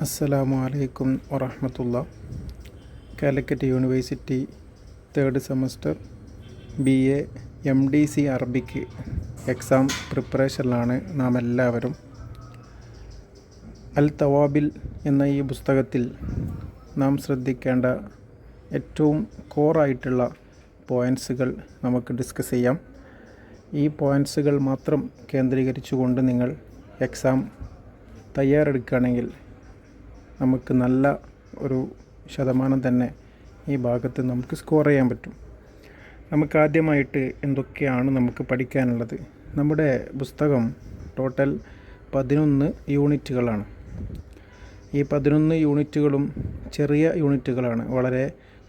അസ്സലാമു അലൈക്കും വറഹ്മത്തുള്ളാ. Calicut university third semester BA MDC Arabic exam പ്രിപ്പറേഷനിലാണ് നാം എല്ലാവരും. അൽ തവാബിൽ എന്ന ഈ പുസ്തകത്തിൽ നാം ശ്രദ്ധിക്കേണ്ട ഏറ്റവും കോറായിട്ടുള്ള പോയിൻറ്റ്സുകൾ നമുക്ക് ഡിസ്കസ് ചെയ്യാം. ഈ പോയിൻറ്റ്സുകൾ മാത്രം കേന്ദ്രീകരിച്ചുകൊണ്ട് നിങ്ങൾ എക്സാം തയ്യാറെടുക്കുകയാണെങ്കിൽ നമുക്ക് നല്ല ഒരു ശതമാനം തന്നെ ഈ ഭാഗത്ത് നമുക്ക് സ്കോർ ചെയ്യാൻ പറ്റും. നമുക്ക് ആദ്യമായിട്ട് എന്തൊക്കെയാണ് നമുക്ക് പഠിക്കാനുള്ളത്? നമ്മുടെ പുസ്തകം ടോട്ടൽ 11 യൂണിറ്റുകളാണ്. ഈ 11 യൂണിറ്റുകളും ചെറിയ യൂണിറ്റുകളാണ്. വളരെ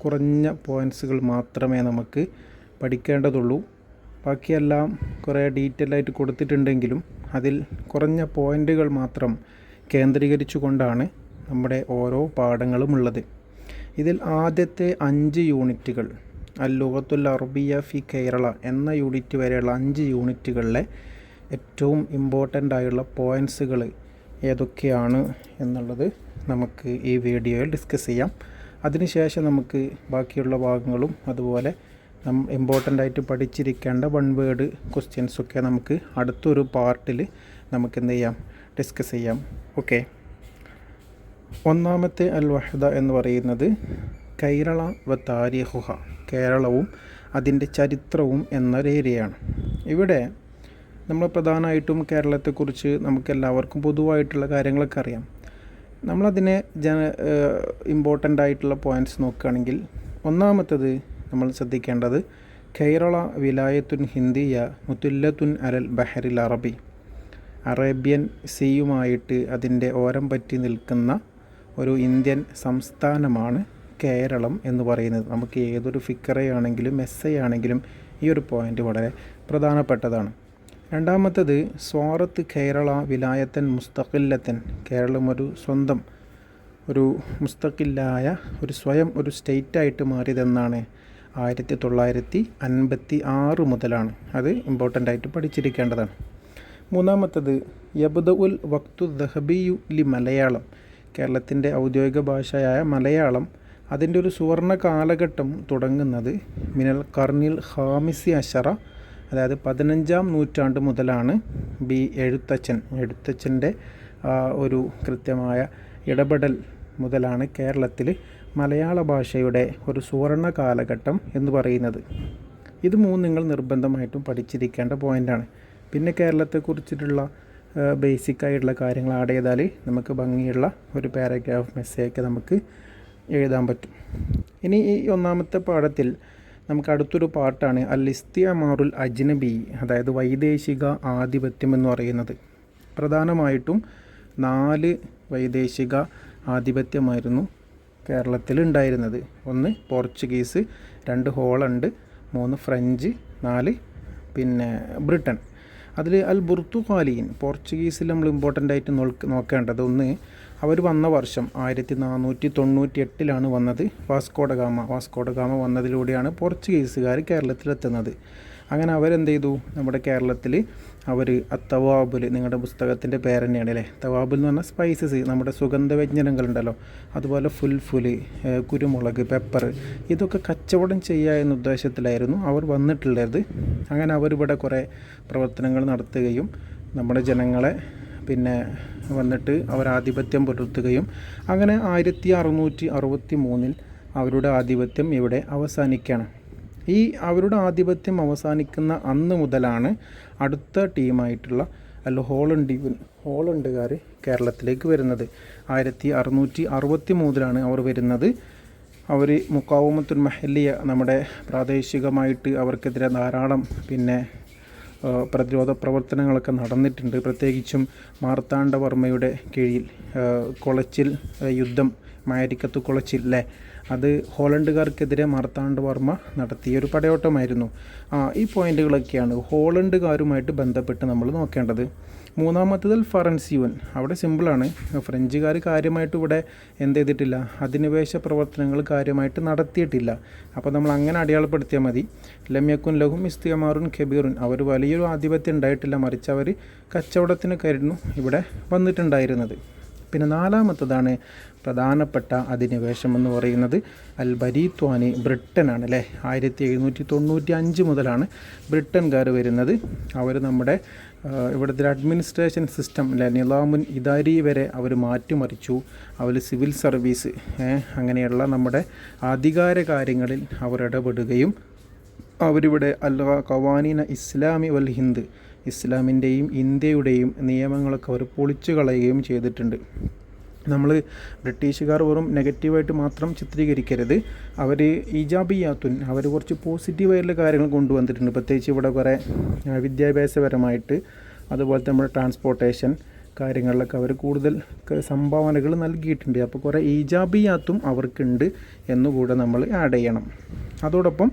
കുറഞ്ഞ പോയിൻറ്റ്സുകൾ മാത്രമേ നമുക്ക് പഠിക്കേണ്ടതുള്ളൂ. ബാക്കിയെല്ലാം കുറേ ഡീറ്റെയിൽ ആയിട്ട് കൊടുത്തിട്ടുണ്ടെങ്കിലും അതിൽ കുറഞ്ഞ പോയിൻറ്റുകൾ മാത്രം കേന്ദ്രീകരിച്ചു കൊണ്ടാണ് നമ്മുടെ ഓരോ പാഠങ്ങളും ഉള്ളത്. ഇതിൽ ആദ്യത്തെ 5 യൂണിറ്റുകൾ അൽ ലുഗത്തുൽ അറബിയ ഫി കേരള എന്ന യൂണിറ്റ് വരെയുള്ള 5 യൂണിറ്റുകളിലെ ഏറ്റവും ഇമ്പോർട്ടൻ്റ് ആയുള്ള പോയിൻറ്റ്സുകൾ ഏതൊക്കെയാണ് എന്നുള്ളത് നമുക്ക് ഈ വീഡിയോയിൽ ഡിസ്കസ് ചെയ്യാം. അതിനുശേഷം നമുക്ക് ബാക്കിയുള്ള ഭാഗങ്ങളും അതുപോലെ ഇമ്പോർട്ടൻ്റ് ആയിട്ട് പഠിച്ചിരിക്കേണ്ട 1 വേർഡ് ക്വസ്റ്റ്യൻസൊക്കെ നമുക്ക് അടുത്തൊരു പാർട്ടിൽ നമുക്ക് എന്ത് ചെയ്യാം, ഡിസ്കസ് ചെയ്യാം. ഓക്കെ, ഒന്നാമത്തെ അൽ വഹദ എന്ന് പറയുന്നത് കേരള വ താരിഖുഹ, കേരളവും അതിൻ്റെ ചരിത്രവും എന്നൊരു ഏരിയയാണ്. ഇവിടെ നമ്മൾ പ്രധാനമായിട്ടും കേരളത്തെക്കുറിച്ച് നമുക്കെല്ലാവർക്കും പൊതുവായിട്ടുള്ള കാര്യങ്ങളൊക്കെ അറിയാം. നമ്മളതിനെ ഇമ്പോർട്ടൻ്റ് ആയിട്ടുള്ള പോയിൻറ്റ്സ് നോക്കുകയാണെങ്കിൽ ഒന്നാമത്തത് നമ്മൾ ശ്രദ്ധിക്കേണ്ടത് കേരള വിലായത്തുൻ ഹിന്ദിയ മുത്തുല്ലത്തുൻ അലൽ ബഹറിൽ അറബി, അറേബ്യൻ സീയുമായിട്ട് അതിൻ്റെ ഓരം പറ്റി നിൽക്കുന്ന ഒരു ഇന്ത്യൻ സംസ്ഥാനമാണ് കേരളം എന്ന് പറയുന്നത്. നമുക്ക് ഏതൊരു ഫിക്കറയാണെങ്കിലും ആണെങ്കിലും ഈ ഒരു പോയിൻ്റ് വളരെ പ്രധാനപ്പെട്ടതാണ്. രണ്ടാമത്തത് സ്വാറത്ത് കേരള വിലായത്തൻ മുസ്തഖില്ലത്തൻ, കേരളം ഒരു സ്വന്തം ഒരു മുസ്തഖില്ലായ ഒരു സ്വയം ഒരു സ്റ്റേറ്റായിട്ട് മാറിയതെന്നാണ് 1956 മുതലാണ്. അത് ഇമ്പോർട്ടൻ്റ് ആയിട്ട് പഠിച്ചിരിക്കേണ്ടതാണ്. മൂന്നാമത്തത് യബ്ദ ഉൽ വക്തു ദഹബിയു ലി മലയാളം, കേരളത്തിൻ്റെ ഔദ്യോഗിക ഭാഷയായ മലയാളം അതിൻ്റെ ഒരു സുവർണ കാലഘട്ടം തുടങ്ങുന്നത് മിനൽ കർണിൽ ഖാമിസി അശറ, അതായത് 15-ാം നൂറ്റാണ്ട് മുതലാണ്. എഴുത്തച്ഛൻ്റെ ഒരു കൃത്യമായ ഇടപെടൽ മുതലാണ് കേരളത്തിൽ മലയാള ഭാഷയുടെ ഒരു സുവർണ കാലഘട്ടം എന്ന് പറയുന്നത്. ഇത് 3 നിങ്ങൾ നിർബന്ധമായിട്ടും പഠിച്ചിരിക്കേണ്ട പോയിൻ്റാണ്. പിന്നെ കേരളത്തെക്കുറിച്ചിട്ടുള്ള ബേസിക് ആയിട്ടുള്ള കാര്യങ്ങൾ ആഡ് ചെയ്താൽ നമുക്ക് ഭംഗിയുള്ള ഒരു പാരഗ്രാഫ് മെസ്സേജൊക്കെ നമുക്ക് എഴുതാൻ പറ്റും. ഇനി ഈ ഒന്നാമത്തെ പാഠത്തിൽ നമുക്ക് അടുത്തൊരു പാർട്ടാണ് അൽ ഇസ്തിഅമാറുൽ അജ്നബി, അതായത് വൈദേശിക ആധിപത്യം എന്ന് പറയുന്നത്. പ്രധാനമായിട്ടും 4 വൈദേശിക ആധിപത്യമായിരുന്നു കേരളത്തിൽ ഉണ്ടായിരുന്നത്. 1 പോർച്ചുഗീസ്, 2 ഹോളണ്ട്, 3 ഫ്രഞ്ച്, 4 പിന്നെ ബ്രിട്ടൻ. അതിൽ അൽ ബുർത്തുഖാലിയൻ, പോർച്ചുഗീസിൽ നമ്മൾ ഇമ്പോർട്ടൻ്റ് ആയിട്ട് നോക്കേണ്ടത് ഒന്ന്, അവർ വന്ന വർഷം 1498 വന്നത്. വാസ്കോഡഗാമ വന്നതിലൂടെയാണ് പോർച്ചുഗീസുകാർ കേരളത്തിലെത്തുന്നത്. അങ്ങനെ അവരെന്ത് ചെയ്തു, നമ്മുടെ കേരളത്തിൽ അവർ തവാബുൽ, നിങ്ങളുടെ പുസ്തകത്തിൻ്റെ പേര് തന്നെയാണ് അല്ലേ, തവാബുൽ എന്ന് പറഞ്ഞാൽ സ്പൈസസ്, നമ്മുടെ സുഗന്ധവ്യഞ്ജനങ്ങളുണ്ടല്ലോ, അതുപോലെ ഫുൽഫുല്, കുരുമുളക്, പെപ്പർ, ഇതൊക്കെ കച്ചവടം ചെയ്യുക എന്ന ഉദ്ദേശത്തിലായിരുന്നു അവർ വന്നിട്ടുള്ളത്. അങ്ങനെ അവരിവിടെ കുറേ പ്രവർത്തനങ്ങൾ നടത്തുകയും നമ്മുടെ ജനങ്ങളെ പിന്നെ വന്നിട്ട് അവർ ആധിപത്യം പുലർത്തുകയും അങ്ങനെ 1663 അവരുടെ ആധിപത്യം ഇവിടെ അവസാനിക്കുകയാണ്. ഈ അവരുടെ ആധിപത്യം അവസാനിക്കുന്ന അന്ന് മുതലാണ് അടുത്ത ടീമായിട്ടുള്ള ഹോളണ്ടുകാർ കേരളത്തിലേക്ക് വരുന്നത്. 1663 അവർ വരുന്നത്. അവർ മുഖാവമത്തുൽ മഹല്ലിയ, നമ്മുടെ പ്രാദേശികമായിട്ട് അവർക്കെതിരെ ധാരാളം പിന്നെ പ്രതിരോധ പ്രവർത്തനങ്ങളൊക്കെ നടന്നിട്ടുണ്ട്. പ്രത്യേകിച്ചും മാർത്താണ്ഡവർമ്മയുടെ കീഴിൽ കുളച്ചിൽ യുദ്ധം, മാരിക്കത്ത് കുളച്ചിൽ അല്ലേ, അത് ഹോളണ്ടുകാർക്കെതിരെ മാർത്താണ്ഡവർമ്മ നടത്തിയ ഒരു പടയോട്ടമായിരുന്നു. ഈ പോയിൻ്റുകളൊക്കെയാണ് ഹോളണ്ടുകാരുമായിട്ട് ബന്ധപ്പെട്ട് നമ്മൾ നോക്കേണ്ടത്. മൂന്നാമത്തേത് ഫറൻസിയുൻ, അവിടെ സിമ്പിളാണ്. ഫ്രഞ്ചുകാർ കാര്യമായിട്ട് ഇവിടെ എന്ത് ചെയ്തിട്ടില്ല, അധിനിവേശ പ്രവർത്തനങ്ങൾ കാര്യമായിട്ട് നടത്തിയിട്ടില്ല. അപ്പോൾ നമ്മൾ അങ്ങനെ അടയാളപ്പെടുത്തിയാൽ മതി. ലമ്യക്കുൻ ലഹും ഇസ്തിഅമാറുൻ കബീറുൻ, അവർ വലിയൊരു ആധിപത്യം ഉണ്ടായിട്ടില്ല, മറിച്ച് അവർ കച്ചവടത്തിന് കരുന്നു ഇവിടെ വന്നിട്ടുണ്ടായിരുന്നത്. പിന്നെ നാലാമത്തതാണ് പ്രധാനപ്പെട്ട അധിനിവേശം എന്ന് പറയുന്നത് അൽ ബരീത്വാനി, ബ്രിട്ടനാണ് അല്ലേ. 1795 മുതലാണ് ബ്രിട്ടൻകാർ വരുന്നത്. അവർ നമ്മുടെ ഇവിടുത്തെ അഡ്മിനിസ്ട്രേഷൻ സിസ്റ്റം അല്ലെ, നിലാമുൻ ഇദാരി വരെ അവർ മാറ്റിമറിച്ചു. അവർ സിവിൽ സർവീസ് അങ്ങനെയുള്ള നമ്മുടെ അധികാര കാര്യങ്ങളിൽ അവർ ഇടപെടുകയും അവരിവിടെ അൽ ഖവാനീന ഇസ്ലാമി വൽ ഹിന്ദ്, ഇസ്ലാമിൻ്റെയും ഇന്ത്യയുടെയും നിയമങ്ങളൊക്കെ അവർ പൊളിച്ചു കളയുകയും ചെയ്തിട്ടുണ്ട്. നമ്മൾ ബ്രിട്ടീഷുകാർ വെറും നെഗറ്റീവായിട്ട് മാത്രം ചിത്രീകരിക്കരുത്. അവർ ഇജാബിയാത്തുൻ, അവർ കുറച്ച് പോസിറ്റീവായിട്ടുള്ള കാര്യങ്ങൾ കൊണ്ടുവന്നിട്ടുണ്ട്. പ്രത്യേകിച്ച് ഇവിടെ കുറേ വിദ്യാഭ്യാസപരമായിട്ട് അതുപോലെ നമ്മുടെ ട്രാൻസ്പോർട്ടേഷൻ കാര്യങ്ങളിലൊക്കെ അവർ കൂടുതൽ സംഭാവനകൾ നൽകിയിട്ടുണ്ട്. അപ്പോൾ കുറേ ഈജാബിയാത്തും അവർക്കുണ്ട് എന്നുകൂടെ നമ്മൾ ആഡ് ചെയ്യണം. അതോടൊപ്പം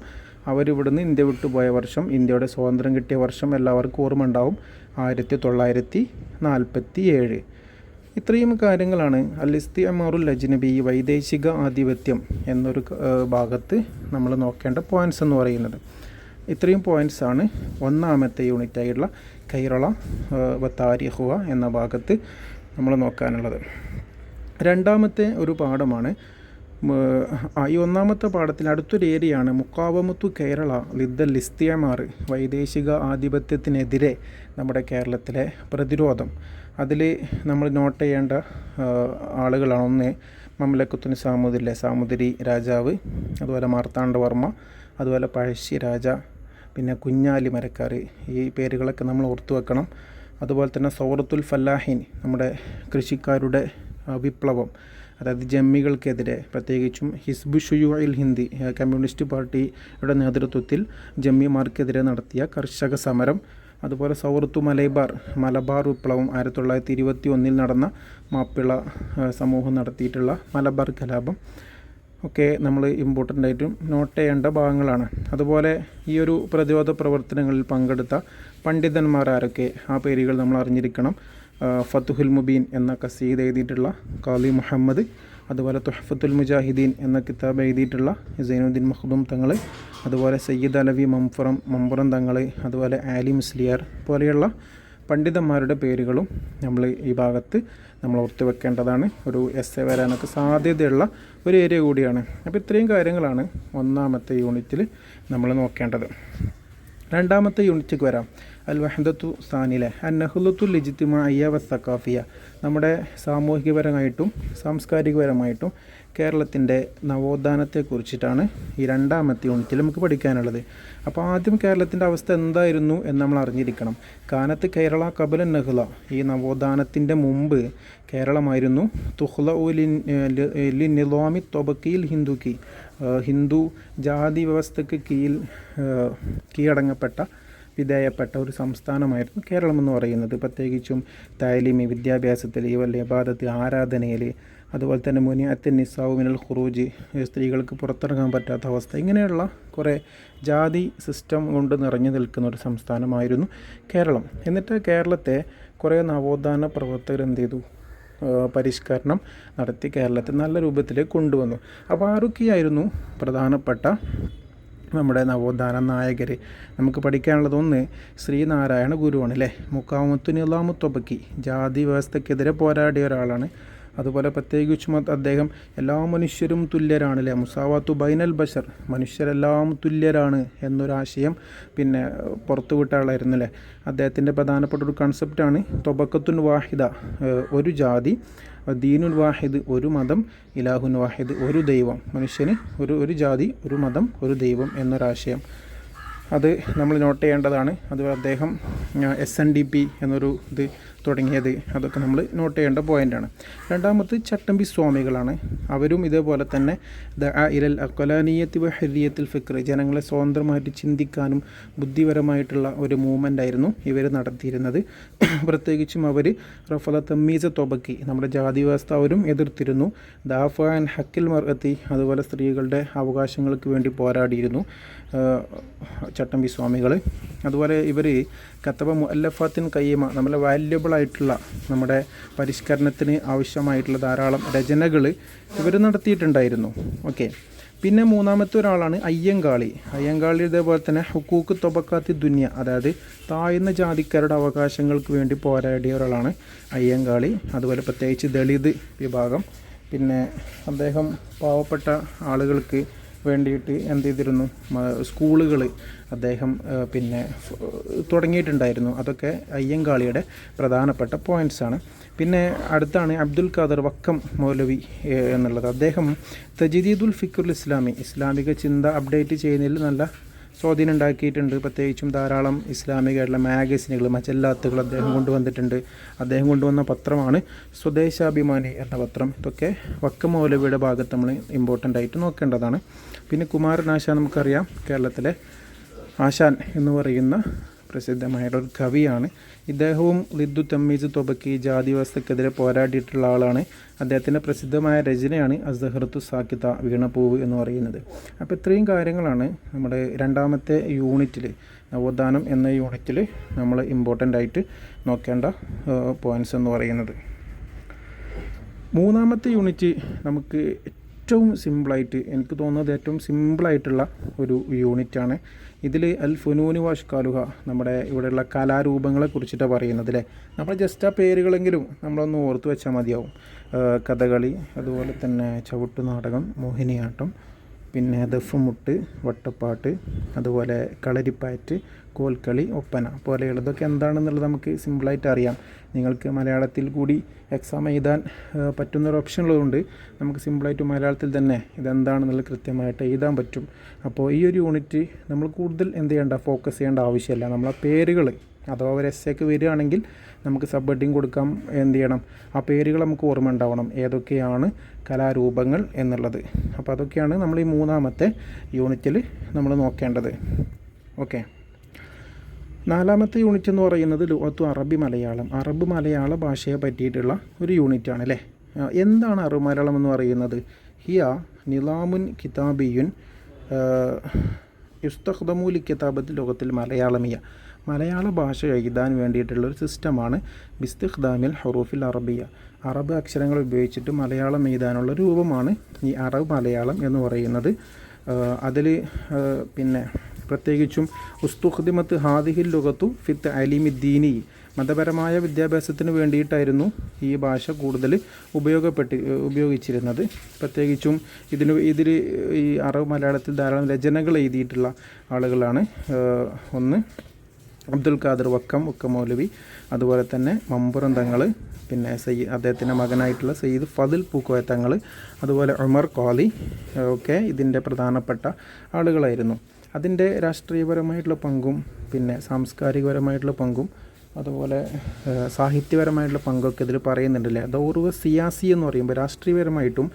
അവരിവിടുന്ന് ഇന്ത്യ വിട്ടു പോയ വർഷം, ഇന്ത്യയുടെ സ്വാതന്ത്ര്യം കിട്ടിയ വർഷം എല്ലാവർക്കും ഓർമ്മ ഉണ്ടാവും, 1947. ഇത്രയും കാര്യങ്ങളാണ് അൽ ഇസ്തിഅമാറുൽ അജ്നബി, വൈദേശിക ആധിപത്യം എന്നൊരു ഭാഗത്ത് നമ്മൾ നോക്കേണ്ട പോയിൻറ്റ്സ് എന്ന് പറയുന്നത്. ഇത്രയും പോയിൻറ്റ്സാണ് ഒന്നാമത്തെ യൂണിറ്റായിട്ടുള്ള കേരള താരിഖുവ എന്ന ഭാഗത്ത് നമ്മൾ നോക്കാനുള്ളത്. രണ്ടാമത്തെ ഒരു പാഠമാണ് ഈ ഒന്നാമത്തെ പാഠത്തിൽ അടുത്തൊരു ഏരിയയാണ് മുക്കാവമത്തു കേരള ലിദ്ദൽ ഇസ്തിഅമാർ, വൈദേശിക ആധിപത്യത്തിനെതിരെ നമ്മുടെ കേരളത്തിലെ പ്രതിരോധം. അതിൽ നമ്മൾ നോട്ട് ചെയ്യേണ്ട ആളുകളാണ്. ഒന്ന് മംലക്കത്തുൻ സാമൂതിരി രാജാവ്, അതുപോലെ മാർത്താണ്ഡവർമ്മ, അതുപോലെ പഴശ്ശി രാജ, പിന്നെ കുഞ്ഞാലി മരക്കാർ. ഈ പേരുകളൊക്കെ നമ്മൾ ഓർത്തു വെക്കണം. അതുപോലെ തന്നെ സൗറത്തുൽ ഫല്ലാഹിൻ, നമ്മുടെ കൃഷിക്കാരുടെ വിപ്ലവം, അതായത് ജമ്മികൾക്കെതിരെ, പ്രത്യേകിച്ചും ഹിസ്ബു ഷുയൂഇൽ ഹിന്ദ്, കമ്മ്യൂണിസ്റ്റ് പാർട്ടിയുടെ നേതൃത്വത്തിൽ ജമ്മിമാർക്കെതിരെ നടത്തിയ കർഷക സമരം. അതുപോലെ സൗറത്തു മലബാർ വിപ്ലവം, 1921 നടന്ന മാപ്പിള സമൂഹം നടത്തിയിട്ടുള്ള മലബാർ കലാപം ഒക്കെ നമ്മൾ ഇമ്പോർട്ടൻ്റ് ആയിട്ടും നോട്ട് ചെയ്യേണ്ട ഭാഗങ്ങളാണ്. അതുപോലെ ഈ ഒരു പ്രതിരോധ പ്രവർത്തനങ്ങളിൽ പങ്കെടുത്ത പണ്ഡിതന്മാർ ആരൊക്കെ, ആ പേരുകൾ നമ്മൾ അറിഞ്ഞിരിക്കണം. ഫത്തുഹുൽ മുബീൻ എന്ന കസീദ എഴുതിയിട്ടുള്ള ഖാലി മുഹമ്മദ്, അതുപോലെ തുഹ്ഫത്തുൽ മുജാഹിദീൻ എന്ന കിതാബ് എഴുതിയിട്ടുള്ള സൈനുദ്ദീൻ മഖ്ദൂം തങ്ങൾ, അതുപോലെ സയ്യിദ് അലവി മമ്പുറം തങ്ങൾ, അതുപോലെ ആലി മുസ്ലിയാർ പോലെയുള്ള പണ്ഡിതന്മാരുടെ പേരുകളും നമ്മൾ ഈ ഭാഗത്ത് നമ്മൾ ഓർത്ത് വെക്കേണ്ടതാണ്. ഒരു എസ്സേ വരാനൊക്കെ സാധ്യതയുള്ള ഒരു ഏരിയ കൂടിയാണ്. അപ്പോൾ ഇത്രയും കാര്യങ്ങളാണ് ഒന്നാമത്തെ യൂണിറ്റിൽ നമ്മൾ നോക്കേണ്ടത്. രണ്ടാമത്തെ യൂണിറ്റിലേക്ക് വരാം. അൽ വഹദത്തു സാനിലെ അന്നഹുലത്തുൽ ഇജ്തിമാഇയ്യ വസ്സഖാഫിയ, നമ്മുടെ സാമൂഹികപരമായിട്ടും സാംസ്കാരികപരമായിട്ടും കേരളത്തിൻ്റെ നവോത്ഥാനത്തെക്കുറിച്ചിട്ടാണ് ഈ രണ്ടാമത്തെ യൂണിറ്റിൽ നമുക്ക് പഠിക്കാനുള്ളത്. അപ്പോൾ ആദ്യം കേരളത്തിൻ്റെ അവസ്ഥ എന്തായിരുന്നു എന്ന് നമ്മൾ അറിഞ്ഞിരിക്കണം. കാനത്ത് കേരള കബല നഹ്ല, ഈ നവോത്ഥാനത്തിൻ്റെ മുമ്പ് കേരളമായിരുന്നു തുഹ്ല നിളാമി തൊബക്കിയിൽ ഹിന്ദു ജാതി വ്യവസ്ഥയ്ക്ക് കീഴടങ്ങപ്പെട്ട വിധേയപ്പെട്ട ഒരു സംസ്ഥാനമായിരുന്നു കേരളം എന്ന് പറയുന്നത്. പ്രത്യേകിച്ചും താലീമി, വിദ്യാഭ്യാസത്തിൽ, ഇബാദത്ത്, ആരാധനയിൽ, അതുപോലെ തന്നെ മുനിഅത്തിൻ നിസാഉ മിനൽ ഖുറൂജ്, സ്ത്രീകൾക്ക് പുറത്തിറങ്ങാൻ പറ്റാത്ത അവസ്ഥ, ഇങ്ങനെയുള്ള കുറേ ജാതി സിസ്റ്റം കൊണ്ട് നിറഞ്ഞു നിൽക്കുന്ന ഒരു സംസ്ഥാനമായിരുന്നു കേരളം. എന്നിട്ട് കേരളത്തെ കുറേ നവോത്ഥാന പ്രവർത്തകർ എന്ത് ചെയ്തു, പരിഷ്കരണം നടത്തി കേരളത്തെ നല്ല രൂപത്തിലേക്ക് കൊണ്ടുവന്നു. അപ്പോൾ ആരൊക്കെയായിരുന്നു പ്രധാനപ്പെട്ട നമ്മുടെ നവോത്ഥാന നായകർ? നമുക്ക് പഠിക്കാനുള്ളത് ഒന്ന് ശ്രീനാരായണ ഗുരുവാണ് അല്ലേ. മുക്കാമത്തു നിളാമുത്തൊബക്കി, ജാതി വ്യവസ്ഥക്കെതിരെ പോരാടിയ ഒരാളാണ്. അതുപോലെ പ്രത്യേകിച്ചും അദ്ദേഹം എല്ലാ മനുഷ്യരും തുല്യരാണ് അല്ലേ, മുസാവാത്തു ബൈനൽ ബഷർ, മനുഷ്യരെല്ലാം തുല്യരാണ് എന്നൊരാശയം പിന്നെ പുറത്തുവിട്ട ആളായിരുന്നു അല്ലേ. അദ്ദേഹത്തിൻ്റെ പ്രധാനപ്പെട്ട ഒരു കൺസെപ്റ്റാണ് തൊബക്കത്തുൻ വാഹിദ, ഒരു ജാതി, ദീനുൽ വാഹിദ്, ഒരു മതം, ഇലാഹുൻ വാഹിദ്, ഒരു ദൈവം, മനുഷ്യന് ഒരു ജാതി, ഒരു മതം, ഒരു ദൈവം എന്നൊരാശയം. അത് നമ്മൾ നോട്ട് ചെയ്യേണ്ടതാണ്. അതുപോലെ അദ്ദേഹം SNDP എന്നൊരു ഇത് തുടങ്ങിയത്, അതൊക്കെ നമ്മൾ നോട്ട് ചെയ്യേണ്ട പോയിൻ്റാണ്. രണ്ടാമത് ചട്ടമ്പി സ്വാമികളാണ്. അവരും ഇതേപോലെ തന്നെ ഇലൽ അഖ്ലാനിയത്തി വ ഹുരിയത്തുൽ ഫിക്ർ, ജനങ്ങളെ സ്വതന്ത്രമായിട്ട് ചിന്തിക്കാനും ബുദ്ധിപരമായിട്ടുള്ള ഒരു മൂവ്മെൻ്റ് ആയിരുന്നു ഇവർ നടത്തിയിരുന്നത്. പ്രത്യേകിച്ചും അവർ റഫല തമ്മീസ തൊബക്കി, നമ്മുടെ ജാതി വ്യവസ്ഥ അവരും എതിർത്തിരുന്നു. ദാഫാൻ ഹക്കിൽ മർഅത്തി, അതുപോലെ സ്ത്രീകളുടെ അവകാശങ്ങൾക്ക് വേണ്ടി പോരാടിയിരുന്നു ചട്ടമ്പി സ്വാമികൾ. അതുപോലെ ഇവർ കത്തബ മുഅല്ലഫാത്തിൻ ഖയ്യിമ, നമ്മളെ വാല്യബിളായിട്ടുള്ള നമ്മുടെ പരിഷ്കരണത്തിന് ആവശ്യമായിട്ടുള്ള ധാരാളം രചനകൾ ഇവർ നടത്തിയിട്ടുണ്ടായിരുന്നു. ഓക്കെ, പിന്നെ മൂന്നാമത്തെ ഒരാളാണ് അയ്യങ്കാളി. ഇതേപോലെ തന്നെ ഹുക്കൂക്ക് തൊബക്കാത്തി ദുനിയ, അതായത് താഴ്ന്ന ജാതിക്കാരുടെ അവകാശങ്ങൾക്ക് വേണ്ടി പോരാടിയ ഒരാളാണ് അയ്യങ്കാളി. അതുപോലെ പ്രത്യേകിച്ച് ദളിത് വിഭാഗം. പിന്നെ അദ്ദേഹം പാവപ്പെട്ട ആളുകൾക്ക് വേണ്ടിയിട്ട് എന്ത് ചെയ്തിരുന്നു, സ്കൂളുകൾ അദ്ദേഹം പിന്നെ തുടങ്ങിയിട്ടുണ്ടായിരുന്നു. അതൊക്കെ അയ്യങ്കാളിയുടെ പ്രധാനപ്പെട്ട പോയിൻറ്റ്സാണ്. പിന്നെ അടുത്താണ് അബ്ദുൽ ഖാദർ വക്കം മൗലവി എന്നുള്ളത്. അദ്ദേഹം തജ്ദീദുൽ ഫിക്റുൽ ഇസ്ലാമിക ചിന്ത അപ്ഡേറ്റ് ചെയ്യുന്നതിൽ നല്ല സ്വാധീനം ഉണ്ടാക്കിയിട്ടുണ്ട്. പ്രത്യേകിച്ചും ധാരാളം ഇസ്ലാമികമായിട്ടുള്ള മാഗസിനുകൾ, മജല്ലാത്തുകൾ അദ്ദേഹം കൊണ്ടുവന്നിട്ടുണ്ട്. അദ്ദേഹം കൊണ്ടുവന്ന പത്രമാണ് സ്വദേശാഭിമാനി എന്ന പത്രം. ഇതൊക്കെ വക്കം മൗലവിയുടെ ഭാഗത്ത് നമ്മൾ ഇമ്പോർട്ടൻ്റ് ആയിട്ട് നോക്കേണ്ടതാണ്. പിന്നെ കുമാരൻ ആശാൻ നമുക്കറിയാം, കേരളത്തിലെ ആശാൻ എന്ന് പറയുന്ന പ്രസിദ്ധമായൊരു കവിയാണ്. ഇദ്ദേഹവും ലിദ്ദു തമ്മീസ് തൊബക്കി, ജാതി വ്യവസ്ഥക്കെതിരെ പോരാടിയിട്ടുള്ള ആളാണ്. അദ്ദേഹത്തിൻ്റെ പ്രസിദ്ധമായ രചനയാണ് അസ്സഹറത്തു സാക്കിത്ത, വീണപൂവ് എന്ന് പറയുന്നത്. അപ്പോൾ ഇത്രയും കാര്യങ്ങളാണ് നമ്മുടെ രണ്ടാമത്തെ യൂണിറ്റിൽ, നവോത്ഥാനം എന്ന യൂണിറ്റിൽ നമ്മൾ ഇമ്പോർട്ടൻ്റ് ആയിട്ട് നോക്കേണ്ട പോയിൻറ്റ്സ് എന്ന് പറയുന്നത്. മൂന്നാമത്തെ യൂണിറ്റ് നമുക്ക് ഏറ്റവും സിമ്പിളായിട്ട്, എനിക്ക് തോന്നുന്നത് ഏറ്റവും സിമ്പിളായിട്ടുള്ള ഒരു യൂണിറ്റാണ്. ഇതിൽ അൽ ഫുനൂനി വഷ്കാലുഹ, നമ്മുടെ ഇവിടെയുള്ള കലാരൂപങ്ങളെ കുറിച്ചിട്ടാണ് പറയുന്നത് അല്ലേ. നമ്മൾ ജസ്റ്റ് ആ പേരുകളെങ്കിലും നമ്മളൊന്ന് ഓർത്ത് വെച്ചാൽ മതിയാവും. കഥകളി, അതുപോലെ തന്നെ ചവിട്ടുനാടകം, മോഹിനിയാട്ടം, പിന്നെ ദഫ്മുട്ട്, വട്ടപ്പാട്ട്, അതുപോലെ കളരിപ്പാറ്റ്, കോൽക്കളി, ഒപ്പന പോലെയുള്ളതൊക്കെ എന്താണെന്നുള്ളത് നമുക്ക് സിമ്പിളായിട്ട് അറിയാം. നിങ്ങൾക്ക് മലയാളത്തിൽ കൂടി എക്സാം എഴുതാൻ പറ്റുന്നൊരു ഓപ്ഷൻ ഉള്ളതുകൊണ്ട് നമുക്ക് സിമ്പിളായിട്ട് മലയാളത്തിൽ തന്നെ ഇതെന്താണെന്നുള്ളത് കൃത്യമായിട്ട് എഴുതാൻ പറ്റും. അപ്പോൾ ഈ ഒരു യൂണിറ്റ് നമ്മൾ കൂടുതൽ എന്ത് ചെയ്യേണ്ട, ഫോക്കസ് ചെയ്യേണ്ട ആവശ്യമില്ല. നമ്മൾ ആ പേരുകൾ അഥവാ ഒരു എസ്സേക്ക് വരികയാണെങ്കിൽ നമുക്ക് സബ് ഹെഡിങ് കൊടുക്കാം. എന്ത് ചെയ്യണം, ആ പേരുകൾ നമുക്ക് ഓർമ്മ ഉണ്ടാവണം, ഏതൊക്കെയാണ് കലാരൂപങ്ങൾ എന്നുള്ളത്. അപ്പോൾ അതൊക്കെയാണ് നമ്മൾ ഈ മൂന്നാമത്തെ യൂണിറ്റിൽ നമ്മൾ നോക്കേണ്ടത്. ഓക്കെ, നാലാമത്തെ യൂണിറ്റ് എന്ന് പറയുന്നത് ലുഅത്തു അറബ് മലയാള ഭാഷയെ പറ്റിയിട്ടുള്ള ഒരു യൂണിറ്റാണ് അല്ലേ. എന്താണ് അറബ് മലയാളം എന്ന് പറയുന്നത്? ഹിയ നിലാമുൻ കിതാബിയുൻ യുസ്തഖ്ദമു കിതാബത്ത് ലോകത്തിൽ മലയാള ഭാഷ എഴുതാൻ വേണ്ടിയിട്ടുള്ളൊരു സിസ്റ്റമാണ് ബിസ്തിഖ്ദാമിൽ ഹുറൂഫിൽ അറബിയ, അറബ് അക്ഷരങ്ങൾ ഉപയോഗിച്ചിട്ട് മലയാളം എഴുതാനുള്ള രൂപമാണ് ഈ അറബ് മലയാളം എന്ന് പറയുന്നത്. അതിൽ പിന്നെ പ്രത്യേകിച്ചും ഉസ്തുഖ്ദിമത്ത് ഹാദിഹിൽ ലുഗത്തു ഫിത്ത് അലിമിദ്ദീനി, മതപരമായ വിദ്യാഭ്യാസത്തിന് വേണ്ടിയിട്ടായിരുന്നു ഈ ഭാഷ കൂടുതൽ ഉപയോഗിച്ചിരുന്നത്. പ്രത്യേകിച്ചും ഇതിൽ ഈ അറബ് മലയാളത്തിൽ ധാരാളം രചനകൾ എഴുതിയിട്ടുള്ള ആളുകളാണ്. ഒന്ന് അബ്ദുൽ ഖാദർ വക്കം മൗലവി, അതുപോലെ തന്നെ മമ്പുറം തങ്ങൾ, പിന്നെ അദ്ദേഹത്തിൻ്റെ മകനായിട്ടുള്ള സയ്യിദ് ഫദിൽ പൂക്കോയ തങ്ങൾ, അതുപോലെ ഉമർ ഖാലി ഒക്കെ ഇതിൻ്റെ പ്രധാനപ്പെട്ട ആളുകളായിരുന്നു. അതിൻ്റെ രാഷ്ട്രീയപരമായിട്ടുള്ള പങ്കും പിന്നെ സാംസ്കാരികപരമായിട്ടുള്ള പങ്കും അതുപോലെ സാഹിത്യപരമായിട്ടുള്ള പങ്കൊക്കെ ഇതിൽ പറയുന്നുണ്ടല്ലേ. ദൗറുവ സിയാസി എന്ന് പറയുമ്പോൾ രാഷ്ട്രീയപരമായിട്ടും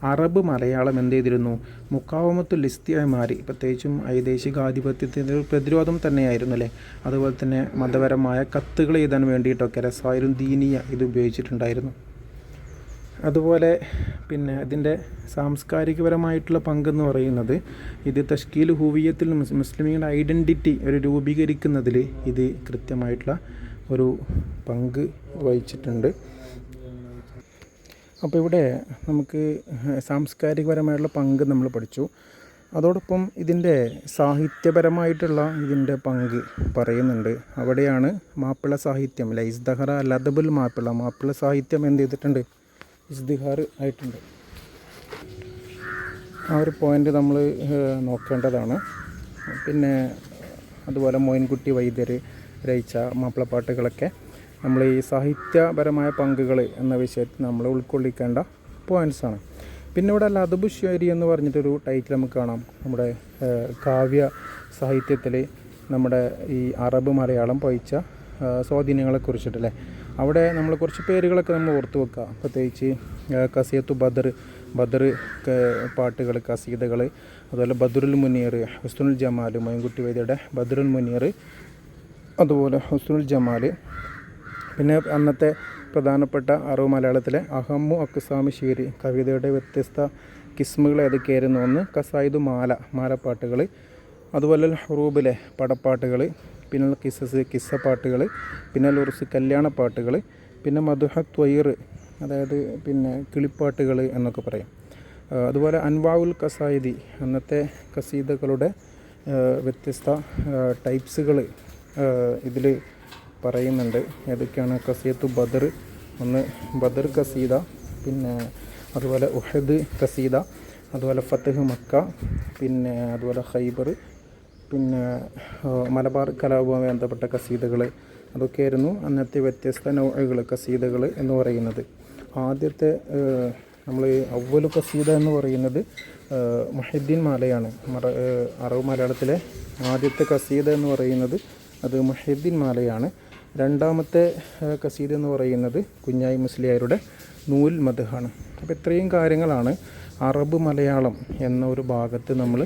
അറബ് മലയാളം എന്ത് ചെയ്തിരുന്നു, മുക്കാവമത്തുൽ ഇസ്തിഅമാരി, പ്രത്യേകിച്ചും ഐദേശികാധിപത്യത്തിൻ്റെ പ്രതിരോധം തന്നെയായിരുന്നു അല്ലേ. അതുപോലെ തന്നെ മതപരമായ കത്തുകൾ എഴുതാൻ വേണ്ടിയിട്ടൊക്കെ രസായിലും ദീനിയ ഇത് ഉപയോഗിച്ചിട്ടുണ്ടായിരുന്നു. അതുപോലെ പിന്നെ ഇതിൻ്റെ സാംസ്കാരികപരമായിട്ടുള്ള പങ്കെന്ന് പറയുന്നത് ഇത് തഷ്കീൽ ഹുവിയത്തിൽ മുസ്ലിമീങ്ങളുടെ ഐഡൻറ്റിറ്റി ഒരു രൂപീകരിക്കുന്നതിൽ ഇത് കൃത്യമായിട്ടുള്ള ഒരു പങ്ക് വഹിച്ചിട്ടുണ്ട്. അപ്പോൾ ഇവിടെ നമുക്ക് സാംസ്കാരികപരമായിട്ടുള്ള പങ്ക് നമ്മൾ പഠിച്ചു. അതോടൊപ്പം ഇതിൻ്റെ സാഹിത്യപരമായിട്ടുള്ള ഇതിൻ്റെ പങ്ക് പറയുന്നുണ്ട്. അവിടെയാണ് മാപ്പിള സാഹിത്യം അല്ലെ, ഇസ്ദഹറ ലദബുൽ മാപ്പിള സാഹിത്യം എന്ത് ചെയ്തിട്ടുണ്ട്, ഇസ്തിഹാർ ആയിട്ടുണ്ട്. ആ ഒരു പോയിൻ്റ് നമ്മൾ നോക്കേണ്ടതാണ്. പിന്നെ അതുപോലെ മോയിൻകുട്ടി വൈദ്യർ രചിച്ച മാപ്പിളപ്പാട്ടുകളൊക്കെ നമ്മൾ ഈ സാഹിത്യപരമായ പങ്കുകൾ എന്ന വിഷയത്തിൽ നമ്മൾ ഉൾക്കൊള്ളിക്കേണ്ട പോയിൻറ്റ്സാണ്. പിന്നെ ഇവിടെ ലദബു ഷേരി എന്ന് പറഞ്ഞിട്ടൊരു ടൈറ്റിൽ നമുക്ക് കാണാം. നമ്മുടെ കാവ്യ സാഹിത്യത്തിൽ നമ്മുടെ ഈ അറബ് മലയാളം വഹിച്ച സ്വാധീനങ്ങളെ കുറിച്ചിട്ടല്ലേ. അവിടെ നമ്മൾ കുറച്ച് പേരുകളൊക്കെ നമ്മൾ ഓർത്ത് വെക്കുക. പ്രത്യേകിച്ച് കസിയത്തു ബദർ പാട്ടുകൾ, കസീദകൾ, അതുപോലെ ബദറുൽ മുനീർ, ഹുസ്നുൽ ജമാൽ, മോയിൻകുട്ടി വൈദ്യരുടെ ബദറുൽ മുനീർ, അതുപോലെ ഹുസ്നുൽ ജമാൽ. പിന്നെ അന്നത്തെ പ്രധാനപ്പെട്ട അറബ് മലയാളത്തിലെ അഹമ്മു അക്സാമി ഷീർ കവിതയുടെ വ്യത്യസ്ത കിസ്മുകൾ ഏതൊക്കെയായിരുന്നു? ഒന്ന് കസായിദു മാലപ്പാട്ടുകൾ, അതുപോലെ ഹുറൂബിലെ പടപ്പാട്ടുകൾ, പിന്നെ കിസ്സപ്പാട്ടുകൾ, പിന്നെ ലുർസ് കല്യാണപ്പാട്ടുകൾ, പിന്നെ മധുഹ ത്വയ്ർ, അതായത് പിന്നെ കിളിപ്പാട്ടുകൾ എന്നൊക്കെ പറയാം. അതുപോലെ അൻവാഉൽ ഖസായിദി, അന്നത്തെ ഖസീദകളുടെ വ്യത്യസ്ത ടൈപ്സുകൾ ഇതിൽ പറയുന്നുണ്ട്. ഏതൊക്കെയാണ്? ഖസീദത്തു ബദർ, ഒന്ന് ബദർ ഖസീദ, പിന്നെ അതുപോലെ ഉഹദ് ഖസീദ, അതുപോലെ ഫത്ഹ് മക്ക, പിന്നെ അതുപോലെ ഖൈബർ, പിന്നെ മലബാർ കലാപവുമായി ബന്ധപ്പെട്ട ഖസീദകൾ. അതൊക്കെയായിരുന്നു അന്നത്തെ വ്യത്യസ്ത നൗഅകൾ ഖസീദകൾ എന്ന് പറയുന്നത്. ആദ്യത്തെ നമ്മൾ അവ്വലു ഖസീദ എന്ന് പറയുന്നത് മുഹ്യിദ്ദീൻ മാലയാണ്. അറബ് മലയാളത്തിലെ ആദ്യത്തെ ഖസീദ എന്ന് പറയുന്നത് അത് മുഹ്യിദ്ദീൻ മാലയാണ്. രണ്ടാമത്തെ ഖസീദ എന്ന് പറയുന്നത് കുഞ്ഞായി മുസ്ലിയാരുടെ നൂൽ മദ്ഹാണ്. അപ്പോൾ ഇത്രയും കാര്യങ്ങളാണ് അറബ് മലയാളം എന്ന ഒരു ഭാഗത്ത് നമ്മൾ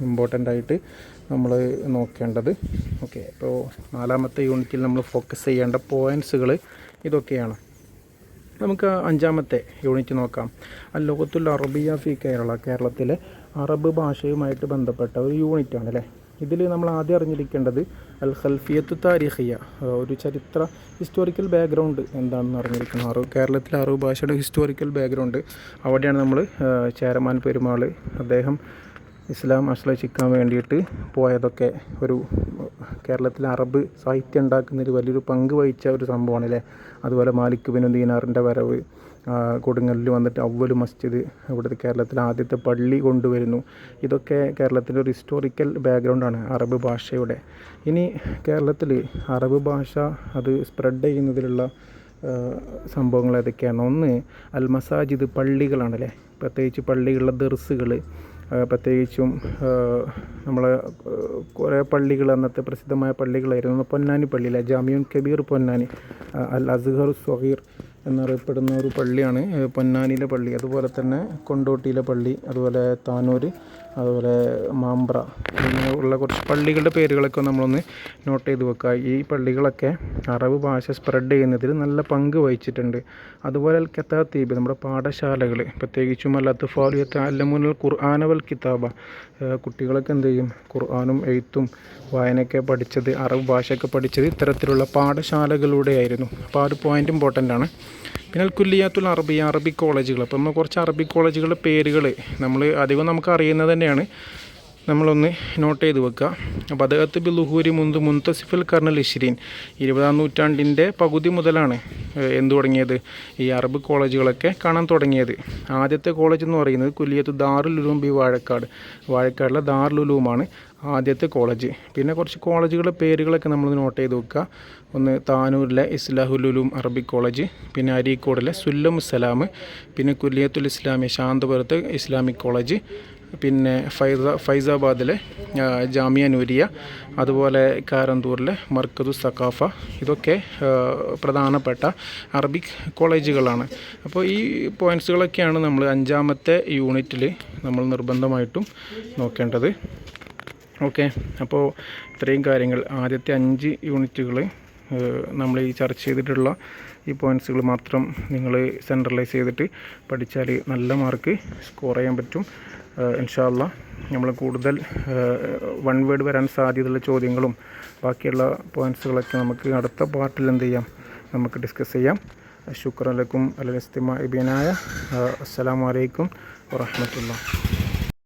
ഇമ്പോർട്ടൻ്റായിട്ട് നമ്മൾ നോക്കേണ്ടത്. ഓക്കെ, അപ്പോൾ 4ാമത്തെ യൂണിറ്റിൽ നമ്മൾ ഫോക്കസ് ചെയ്യേണ്ട പോയിൻറ്റ്സുകൾ ഇതൊക്കെയാണ്. നമുക്ക് 5ാമത്തെ യൂണിറ്റ് നോക്കാം. അൽ-ലുഗത്തുൽ അറബിയ്യ ഫി കേരള, കേരളത്തിലെ അറബ് ഭാഷയുമായിട്ട് ബന്ധപ്പെട്ട ഒരു യൂണിറ്റാണ് അല്ലേ. ഇതിൽ നമ്മൾ ആദ്യം അറിഞ്ഞിരിക്കേണ്ടത് അൽ ഖൽഫിയത്തു താരിഖിയ, ഒരു ചരിത്ര ഹിസ്റ്റോറിക്കൽ ബാക്ക്ഗ്രൗണ്ട് എന്താണെന്ന് അറിഞ്ഞിരിക്കണം. കേരളത്തിലെ അറബ് ഭാഷയുടെ ഹിസ്റ്റോറിക്കൽ ബാക്ക്ഗ്രൗണ്ട്. അവിടെയാണ് നമ്മൾ ചേരമാൻ പെരുമാൾ അദ്ദേഹം ഇസ്ലാം ആശ്ലേഷിക്കാൻ വേണ്ടിയിട്ട് പോയതൊക്കെ ഒരു കേരളത്തിലെ അറബ് സാഹിത്യം ഉണ്ടാക്കുന്നതിൽ വലിയൊരു പങ്ക് വഹിച്ച ഒരു സംഭവമാണ് അല്ലേ. അതുപോലെ മാലിക് ബിൻ ദീനാറിൻ്റെ വരവ്, കൊടുങ്ങല്ലിൽ വന്നിട്ട് അവ്വൽ മസ്ജിദ്, ഇവിടുത്തെ കേരളത്തിലെ ആദ്യത്തെ പള്ളി കൊണ്ടുവരുന്നു. ഇതൊക്കെ കേരളത്തിൻ്റെ ഒരു ഹിസ്റ്റോറിക്കൽ ബാക്ക്ഗ്രൗണ്ടാണ് അറബ് ഭാഷയുടെ. ഇനി കേരളത്തിൽ അറബ് ഭാഷ അത് സ്പ്രെഡ് ചെയ്യുന്നതിലുള്ള സംഭവങ്ങൾ ഏതൊക്കെയാണ്? ഒന്ന് അൽ മസാജിദ്, പള്ളികളാണല്ലേ. പ്രത്യേകിച്ച് പള്ളികളിലെ ദർസുകൾ, പ്രത്യേകിച്ചും നമ്മളെ കുറേ പള്ളികൾ അന്നത്തെ പ്രസിദ്ധമായ പള്ളികളായിരുന്നു. പൊന്നാനി പള്ളിയിലെ ജാമിയുൽ കബീർ പൊന്നാനി, അൽ അസ്ഹർ സ്വഗീർ എന്നറിയപ്പെടുന്ന ഒരു പള്ളിയാണ് പൊന്നാനിയിലെ പള്ളി. അതുപോലെ തന്നെ കൊണ്ടോട്ടിയിലെ പള്ളി, അതുപോലെ താനൂർ, അതുപോലെ മാമ്പ്ര, ഇങ്ങനെയുള്ള കുറച്ച് പള്ളികളുടെ പേരുകളൊക്കെ നമ്മളൊന്ന് നോട്ട് ചെയ്ത് വെക്കുക. ഈ പള്ളികളൊക്കെ അറബ് ഭാഷ സ്പ്രെഡ് ചെയ്യുന്നതിൽ നല്ല പങ്ക് വഹിച്ചിട്ടുണ്ട്. അതുപോലെ അൽ കത്താത്തീബ്, നമ്മുടെ പാഠശാലകൾ, പ്രത്യേകിച്ചും അൽ അത്ഫാലു യതഅല്ലമൂനൽ ഖുർആന വൽ കിതാബ, കുട്ടികളൊക്കെ എന്ത് ചെയ്യും? ഖുർആനും എഴുത്തും വായനയൊക്കെ പഠിച്ചത്, അറബ് ഭാഷയൊക്കെ പഠിച്ചത് ഇത്തരത്തിലുള്ള പാഠശാലകളിലൂടെയായിരുന്നു. അപ്പോൾ ആ ഒരു പോയിൻ്റ് ഇമ്പോർട്ടൻ്റ് ആണ്. പിന്നെ കുല്ലിയാത്തുൽ അറബിയ, അറബിക് കോളേജുകൾ. അപ്പോൾ നമ്മൾ കുറച്ച് അറബിക് കോളേജുകളുടെ പേരുകൾ നമ്മൾ അധികം നമുക്ക് അറിയുന്നത് തന്നെയാണ്, നമ്മളൊന്ന് നോട്ട് ചെയ്ത് വെക്കുക. അപ്പോൾ അദ്ദേഹത്ത് ബിലുഹൂരി മുന്തസിഫുൽ കർണൽ ഇഷ്രീൻ, 20ാം നൂറ്റാണ്ടിൻ്റെ പകുതി മുതലാണ് എന്ത് തുടങ്ങിയത്? ഈ അറബ് കോളേജുകളൊക്കെ കാണാൻ തുടങ്ങിയത്. ആദ്യത്തെ കോളേജ് എന്ന് പറയുന്നത് കുല്ലിയത്ത് ദാറുൽ ഉലൂം ബി വാഴക്കാടിലെ ദാറുൽ ഉലൂമാണ് ആദ്യത്തെ കോളേജ്. പിന്നെ കുറച്ച് കോളേജുകളുടെ പേരുകളൊക്കെ നമ്മൾ നോട്ട് ചെയ്ത് വെക്കുക. ഒന്ന് താനൂരിലെ ഇസ്ലാഹുൽ ഉലൂം അറബിക് കോളേജ്, പിന്നെ അരീക്കോടിലെ സുല്ലമുസ്സലാം, പിന്നെ കുല്ലിയത്തുൽ ഇസ്ലാമി ശാന്തപുരത്ത് ഇസ്ലാമിക് കോളേജ്, പിന്നെ ഫൈസാബാദിലെ ജാമിയ നൂരിയ, അതുപോലെ കാരന്തൂരിലെ മർക്കദു സഖാഫ. ഇതൊക്കെ പ്രധാനപ്പെട്ട അറബിക് കോളേജുകളാണ്. അപ്പോൾ ഈ പോയിൻറ്റ്സുകളൊക്കെയാണ് നമ്മൾ 5ാമത്തെ യൂണിറ്റിൽ നമ്മൾ നിർബന്ധമായിട്ടും നോക്കേണ്ടത്. ഓക്കെ, അപ്പോൾ ഇത്രയും കാര്യങ്ങൾ ആദ്യത്തെ 5 യൂണിറ്റുകൾ നമ്മൾ ഈ ചർച്ച ചെയ്തിട്ടുള്ള ഈ പോയിൻറ്റ്സുകൾ മാത്രം നിങ്ങൾ സെൻട്രലൈസ് ചെയ്തിട്ട് പഠിച്ചാൽ നല്ല മാർക്ക് സ്കോർ ചെയ്യാൻ പറ്റും. ഇൻഷാ അല്ലാഹ് നമ്മൾ കൂടുതൽ വൺ വേർഡ് വരാൻ സാധ്യതയുള്ള ചോദ്യങ്ങളും ബാക്കിയുള്ള പോയിൻറ്റ്സുകളൊക്കെ നമുക്ക് അടുത്ത പാർട്ടിൽ എന്ത് ചെയ്യാം, നമുക്ക് ഡിസ്കസ് ചെയ്യാം. ശുക്രൻ ലക്കും അലൽ ഇസ്തിമാഇ ബിനായ. അസ്സലാമു അലൈക്കും വറഹ്മത്തുള്ളാഹി.